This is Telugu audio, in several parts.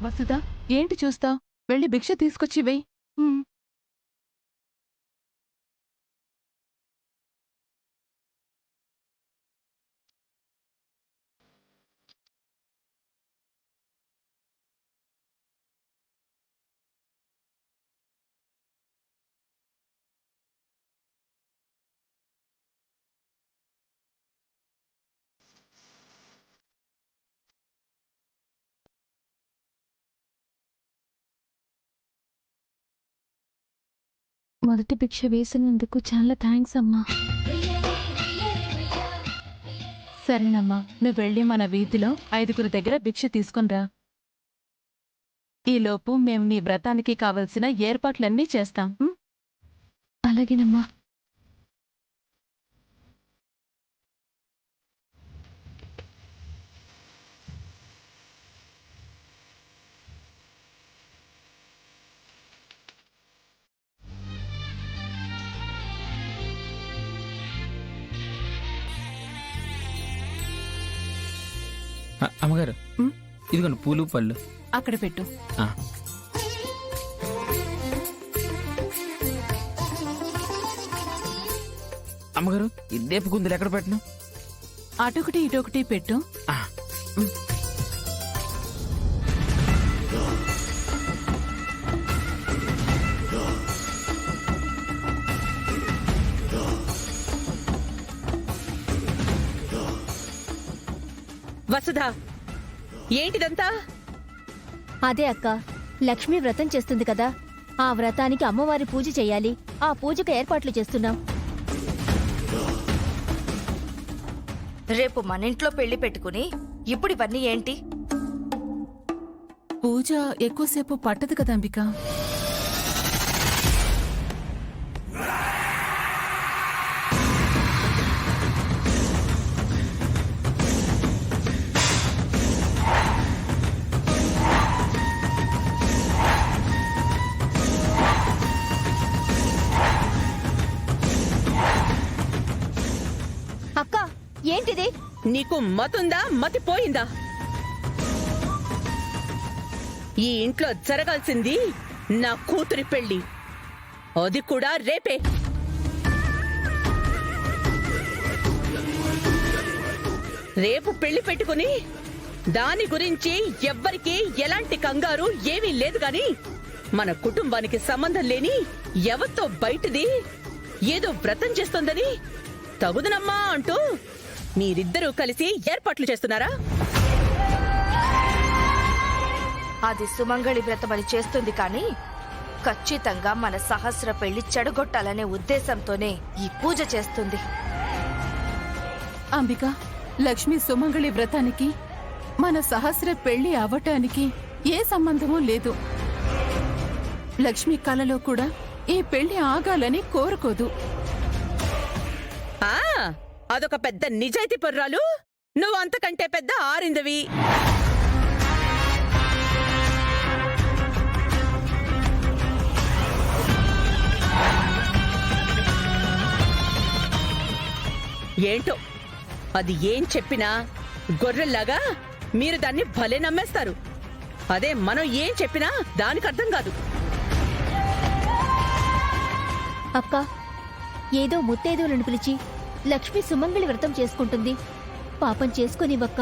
వసుదా, ఏంటి చూస్తావ్? వెళ్ళి భిక్ష తీసుకొచ్చి వెయ్. మొదటి భిక్ష వేసినందుకు చాలా థ్యాంక్స్ అమ్మా. సరేనమ్మా, నువ్వు వెళ్ళి మన వీధిలో 5 దగ్గర భిక్ష తీసుకునిరా. ఈలోపు మేము నీ వ్రతానికి కావలసిన ఏర్పాట్లన్నీ చేస్తాం. అలాగేనమ్మా. అమ్మగారు, ఇదిగోండి పూలు పళ్ళు. అక్కడ పెట్టు. అమ్మగారు, రేపు గుందులు ఎక్కడ పెట్టను? అటొకటి ఇటొకటి పెట్టు. వసుధా, ఏంటిదంతా? అదే అక్క, లక్ష్మి వ్రతం చేస్తుంది కదా, ఆ వ్రతానికి అమ్మవారి పూజ చెయ్యాలి. ఆ పూజకు ఏర్పాట్లు చేస్తున్నాం. రేపు మన ఇంట్లో పెళ్లి పెట్టుకుని ఇప్పుడు ఇవన్నీ ఏంటి? పూజ ఎక్కువసేపు పట్టదు కదా అంబిక. అక్క, ఏంటిది? నీకు మతుందా, మతి పోయిందా? ఈ ఇంట్లో జరగాల్సింది నా కూతురి పెళ్లి, అది కూడా రేపే. రేపు పెళ్లి పెట్టుకుని దాని గురించి ఎవ్వరికీ ఎలాంటి కంగారు ఏమీ లేదు గాని, మన కుటుంబానికి సంబంధం లేని ఎవరితో బయటది ఏదో వ్రతం చేస్తోందని తగుదనమ్మా అంటూ మీరిద్దరూ కలిసి ఏర్పాట్లు చేస్తున్నారా? అది సుమంగళి వ్రతమని చేస్తుంది కానీ ఖచ్చితంగా మన సహస్ర పెళ్లి చెడగొట్టాలనే ఉద్దేశంతోనే ఈ పూజ చేస్తుంది. అంబిక, లక్ష్మి సుమంగళి వ్రతానికి మన సహస్ర పెళ్లి అవటానికి ఏ సంబంధమూ లేదు. లక్ష్మి కలలో కూడా ఈ పెళ్లి ఆగాలని కోరుకోదు. అదొక పెద్ద నిజాయితీ పర్రాలు, నువ్వు అంతకంటే పెద్ద ఆరిందవి. ఏంటో అది ఏం చెప్పినా గొర్రెల్లాగా మీరు దాన్ని భలే నమ్మేస్తారు. అదే మనం ఏం చెప్పినా దానికి అర్థం కాదు. అక్క, ఏదో ముత్తైదువులను పిలిచి లక్ష్మి సుమంగళి వ్రతం చేసుకుంటుంది. పాపం చేసుకునివక్క.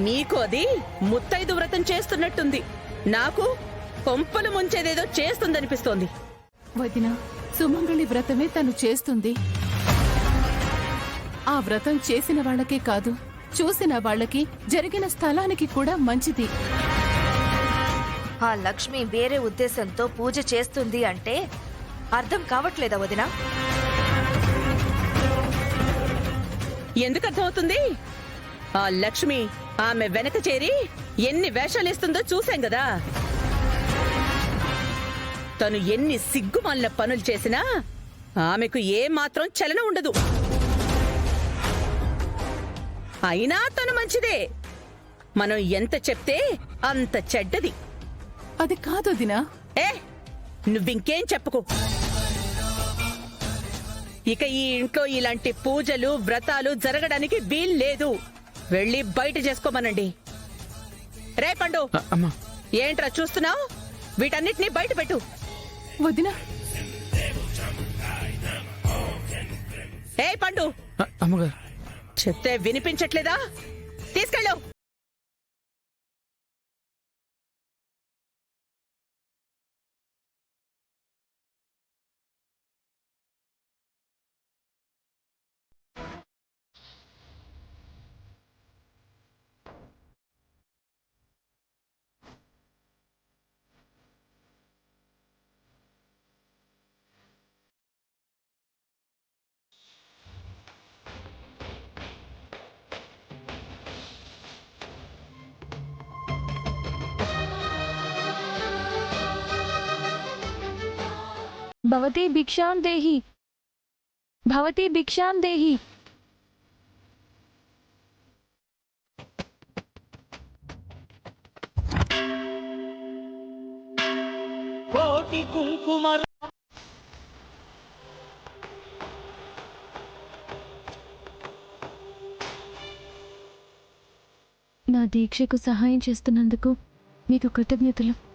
నీకు అది ముత్తైదు వ్రతం చేస్తున్నట్టుంది, నాకు కొంపలు ముంచేదేదో చేస్తుందనిపిస్తోంది. వదిన, సుమంగళి వ్రతమే తను చేస్తుంది. ఆ వ్రతం చేసిన వాళ్ళకే కాదు, చూసిన వాళ్ళకి, జరిగిన స్థలానికి కూడా మంచిది. ఆ లక్ష్మి వేరే ఉద్దేశంతో పూజ చేస్తుంది అంటే అర్థం కావట్లేదా వదినా? ఎందుకు అర్థమవుతుంది? ఆ లక్ష్మి ఆమె వెనక చేరి ఎన్ని వేషాలేస్తుందో చూశాం కదా. తను ఎన్ని సిగ్గుమాలిన పనులు చేసినా ఆమెకు ఏమాత్రం చలనం ఉండదు. అయినా తను మంచిదే, మనం ఎంత చెప్తే అంత చెడ్డది. అది కాదు దినా. నువ్వింకేం చెప్పుకో. ఇక ఈ ఇంట్లో ఇలాంటి పూజలు వ్రతాలు జరగడానికి వీల్లేదు. వెళ్ళి బయట చేసుకోమనండి. రే పండు, అమ్మా, ఏంట్రా చూస్తున్నావు? వీటన్నిటినీ బయట పెట్టు. వదినా, ఏ పండు, అమ్మగారు చెప్తే వినిపించట్లేదా? తీసుకెళ్ళు. भवती भिक्षां देहि भवती भिक्षां देहि నా దీక్షకు సహాయం చేస్తున్నందుకు మీకు కృతజ్ఞతలు.